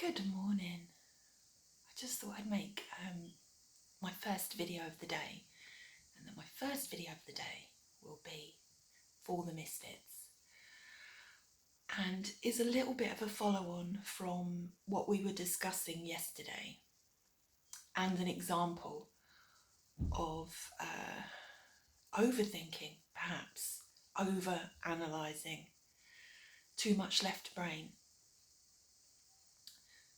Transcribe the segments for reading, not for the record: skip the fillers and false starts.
Good morning. I just thought I'd make my first video of the day, and then my first video of the day will be for the Misfits, and is a little bit of a follow-on from what we were discussing yesterday, and an example of overthinking, perhaps over-analysing, too much left brain.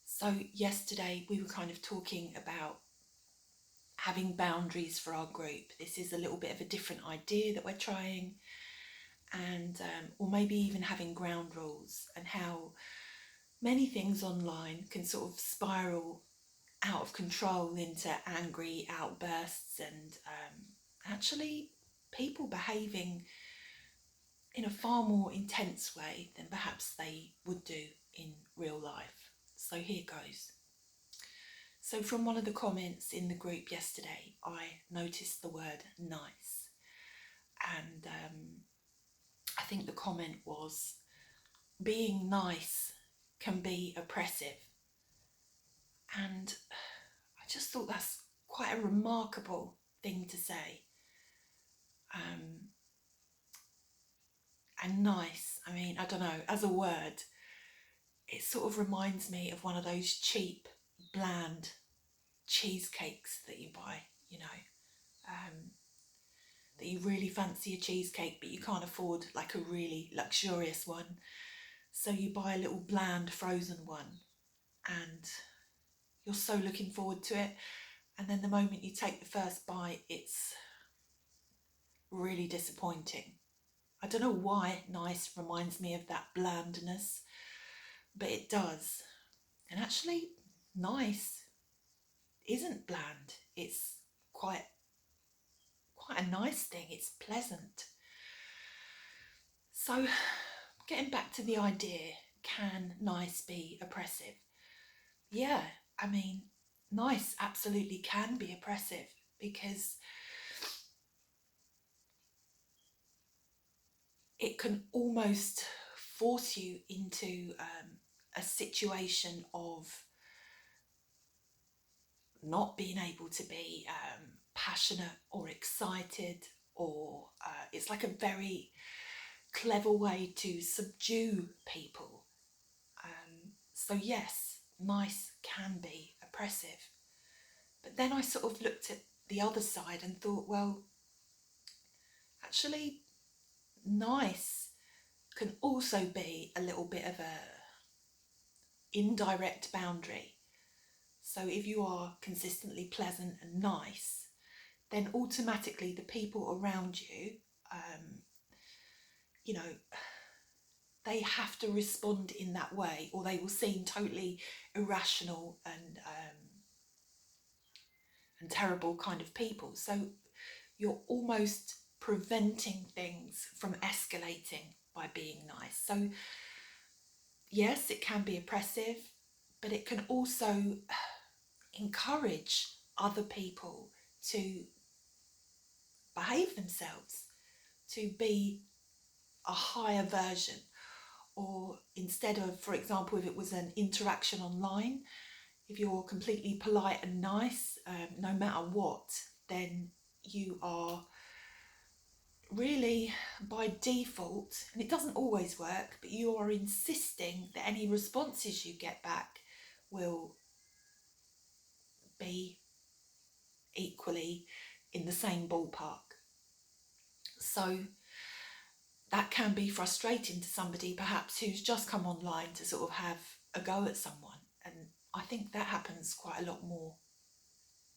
So yesterday we were kind of talking about having boundaries for our group. This is a little bit of a different idea that we're trying, and or maybe even having ground rules, and how many things online can sort of spiral out of control into angry outbursts, and actually people behaving in a far more intense way than perhaps they would do in real life. So here goes. So from one of the comments in the group yesterday, I noticed the word nice. And I think the comment was, being nice can be oppressive. And I just thought that's quite a remarkable thing to say. And nice, I mean, I don't know, as a word, it sort of reminds me of one of those cheap, bland cheesecakes that you buy, that you really fancy a cheesecake but you can't afford like a really luxurious one, so you buy a little bland frozen one and you're so looking forward to it, and then the moment you take the first bite it's really disappointing. I don't know why nice reminds me of that blandness, but it does. And actually nice isn't bland, it's quite a nice thing, it's pleasant. So getting back to the idea, can nice be oppressive? Yeah, I mean, nice absolutely can be oppressive, because it can almost force you into a situation of not being able to be passionate or excited, or it's like a very clever way to subdue people. So yes, nice can be oppressive. But then I sort of looked at the other side and thought, well, actually nice can also be a little bit of a indirect boundary. So if you are consistently pleasant and nice, then automatically the people around you, they have to respond in that way, or they will seem totally irrational and terrible kind of people. So you're almost preventing things from escalating by being nice. So yes, it can be oppressive, but it can also encourage other people to behave themselves, to be a higher version. Or instead of, for example, if it was an interaction online, if you're completely polite and nice, no matter what, then you are really by default, and it doesn't always work, but you are insisting that any responses you get back will be equally in the same ballpark. So that can be frustrating to somebody perhaps who's just come online to sort of have a go at someone. And I think that happens quite a lot more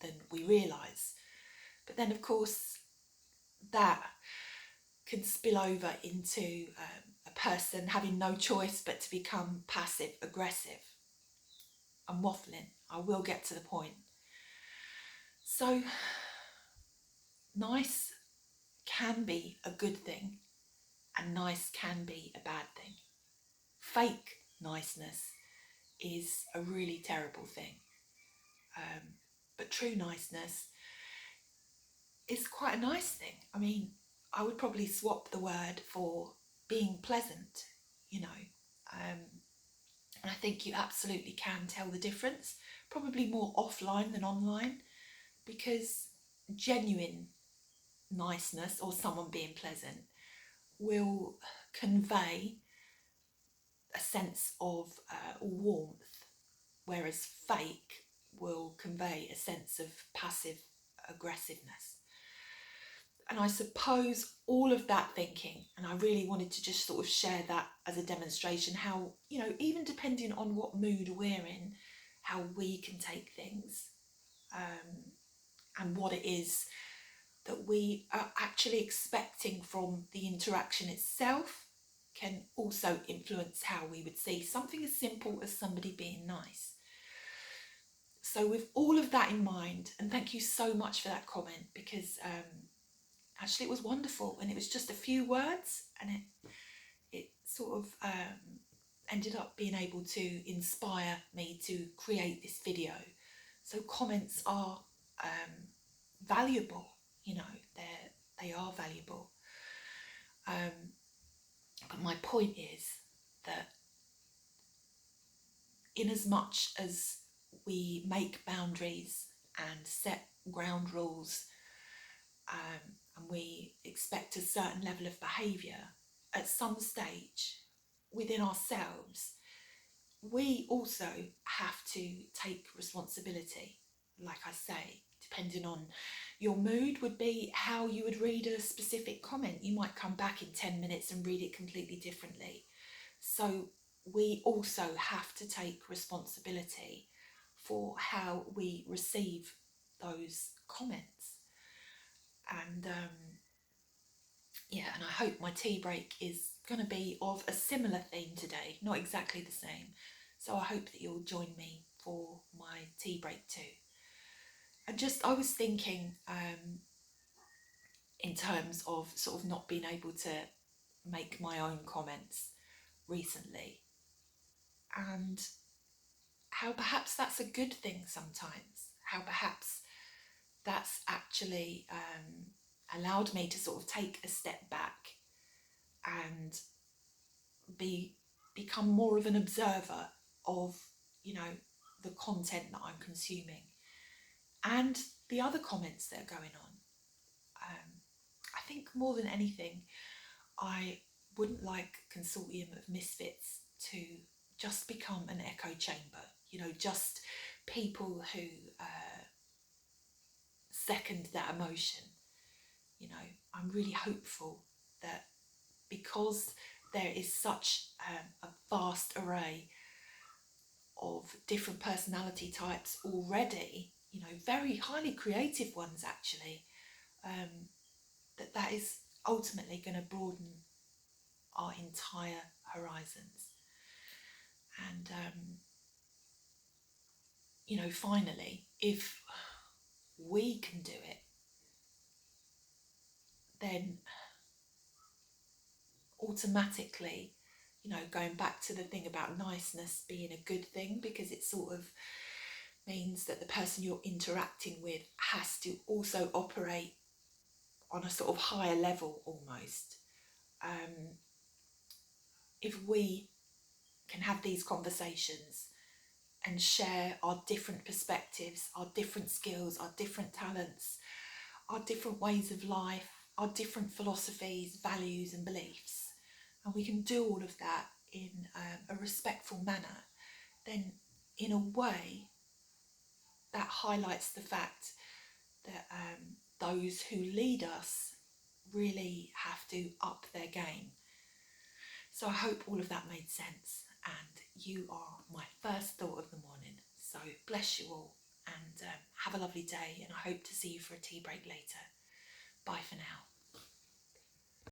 than we realise. But then of course that can spill over into a person having no choice but to become passive aggressive. I'm waffling, I will get to the point. So nice can be a good thing, and nice can be a bad thing. Fake niceness is a really terrible thing, but true niceness is quite a nice thing. I mean, I would probably swap the word for being pleasant, and And I think you absolutely can tell the difference, probably more offline than online, because genuine niceness or someone being pleasant will convey a sense of warmth, whereas fake will convey a sense of passive aggressiveness. And I suppose all of that thinking, and I really wanted to just sort of share that as a demonstration, how, even depending on what mood we're in, how we can take things, and what it is that we are actually expecting from the interaction itself can also influence how we would see something as simple as somebody being nice. So with all of that in mind, and thank you so much for that comment, because actually it was wonderful, and it was just a few words, and it sort of ended up being able to inspire me to create this video. So comments are valuable, they are valuable. But my point is that in as much as we make boundaries and set ground rules, and we expect a certain level of behaviour, at some stage within ourselves, we also have to take responsibility. Like I say, depending on your mood would be how you would read a specific comment. You might come back in 10 minutes and read it completely differently. So we also have to take responsibility for how we receive those comments. And and I hope my tea break is going to be of a similar theme today, not exactly the same. So I hope that you'll join me for my tea break too. And I was thinking in terms of sort of not being able to make my own comments recently, and how perhaps that's a good thing sometimes, how perhaps that's actually allowed me to sort of take a step back and become more of an observer of, the content that I'm consuming and the other comments that are going on. I think more than anything, I wouldn't like Consortium of Misfits to just become an echo chamber, just people who second that emotion. I'm really hopeful that because there is such a vast array of different personality types already, very highly creative ones actually, that is ultimately going to broaden our entire horizons. And, finally, if we can do it, then automatically, going back to the thing about niceness being a good thing, because it sort of means that the person you're interacting with has to also operate on a sort of higher level almost. If we can have these conversations and share our different perspectives, our different skills, our different talents, our different ways of life, our different philosophies, values and beliefs, and we can do all of that in a respectful manner, then in a way that highlights the fact that those who lead us really have to up their game. So I hope all of that made sense, and you are my first thought of the morning. So bless you all, and have a lovely day, and I hope to see you for a tea break later. Bye for now.